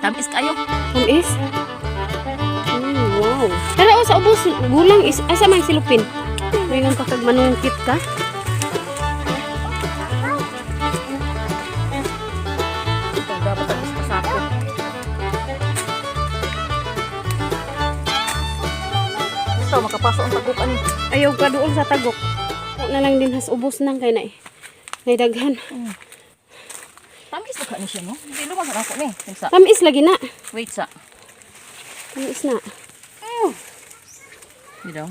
Tamis kayo. Tamis? Wow. Pero sa ubos, gulang is, asa man silupin? Mayroon pa kag manungkit ka? Ito, dapat tamis ka sa ako. Ito, makapasok ang tagupan. Ayaw ka doon sa tagok. Huwag na lang din has ubos nang kay na eh. May daghan. Tamis na ka niya, no? Hindi lumasan ako ni. Sa. Tamis lagi na. Wait sa. Tamis na. Hindi daw.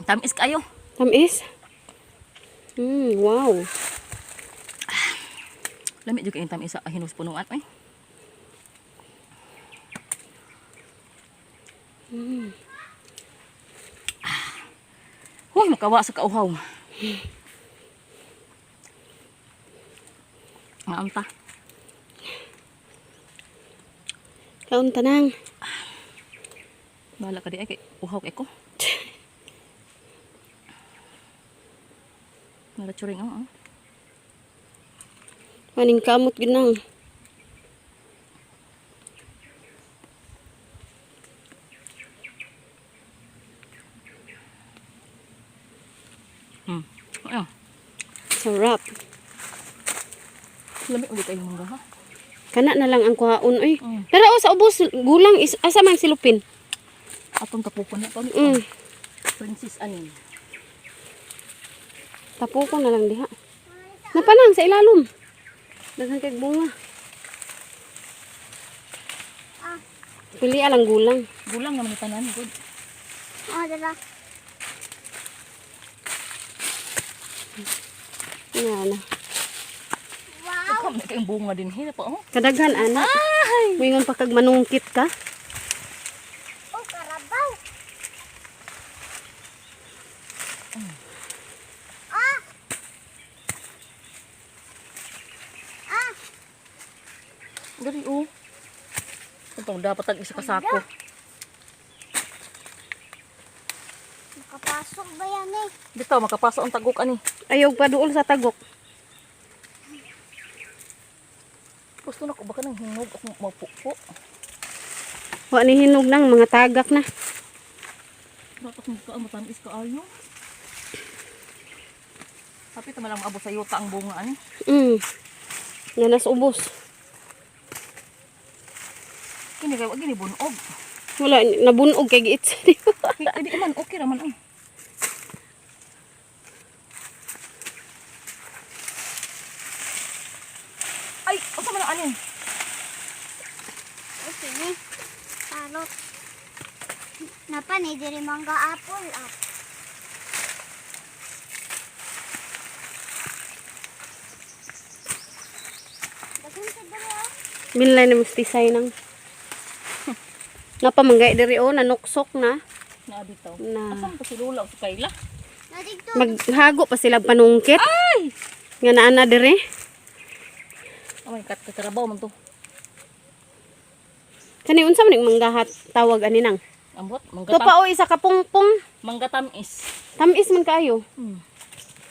Tamis kayo. Tamis? Wow. Lamig juga yung tamis sa hinus punungan. Ay. Huy, makawa sa kauhaw. Maamta. Kaon tanang. Bahala ka di ay kay uhaw kay ko. Naratsuring ang. Maning kamot ginang. Ayun. Sarap. Lamig ulit kayong mangga ha. Kana na lang ang kuhaon oy. Pero sa ubos gulang is asa man silupin? Atong tapukan na to. Princess anin. Tapo ko na lang diha. Napanang sa ilalom. Daghan kay bunga. Pili alang gulang. Gulang naman yung tanan. Good. Dala. Yan. Wow. Ikaw kayong bunga din. Hina pa oh. Kadaghan anak. Mingon pa kag manungkit ka. Oh, karabaw. Dari oh. Itong dapat tag isa kasako. Makapasok ba yan eh? Dito makapasok ang tagok ani. Ayaw pa doon sa tagok. Gusto na ko baka nang hinog ako mapupo. Wa ni hinog nang mga tagak na. Dapat mo ka matamis ka ayo. Tapi tama lang maabot sa yuta ang bunga ani. Yan nas ubos. Kini kay wag gini bunog. Wala nabunog kay giits. Hindi man okay raman oh. Ay, asa man ang anin? Okay eh. Parot. Napa ni diri mangga apple ah. Dagan sa diri ah. Bilay na mustisay nang. Napamanggay diri o nanuksok na. Na bitaw. Na. Asa mo si Lula o si Kayla? Nadigto. Maghago pa sila panungkit. Ay! Nga naa diri. Oh my god, katarabaw man to. Kani unsa man ning manggahat tawag ani nang? Ambot, To pa o isa ka pungpong. mangga tamis. Tamis man kaayo.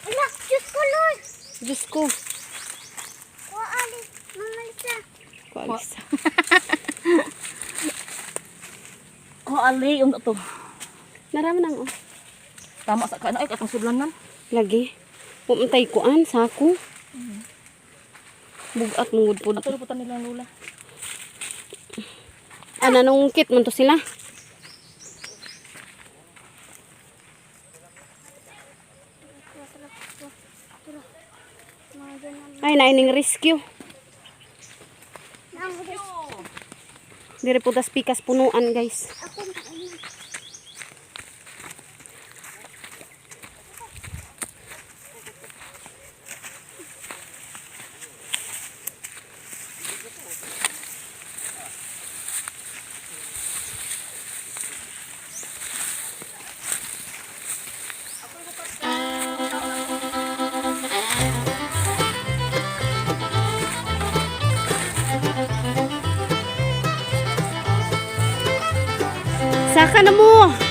Ala, Diyos ko Lord. Diyos ko. Kuali, mamalisa. Kualis. Oh, ali yung to. Narama nang oh. Tama sa kana ay katong sudlanan. Lagi. Pumantay kuan sako. Bugat mungud pud. Ato liputan nila Lula. Nanungkit man to sila. Ay naining rescue. Dire putas pikas punuan guys. Saka na mo.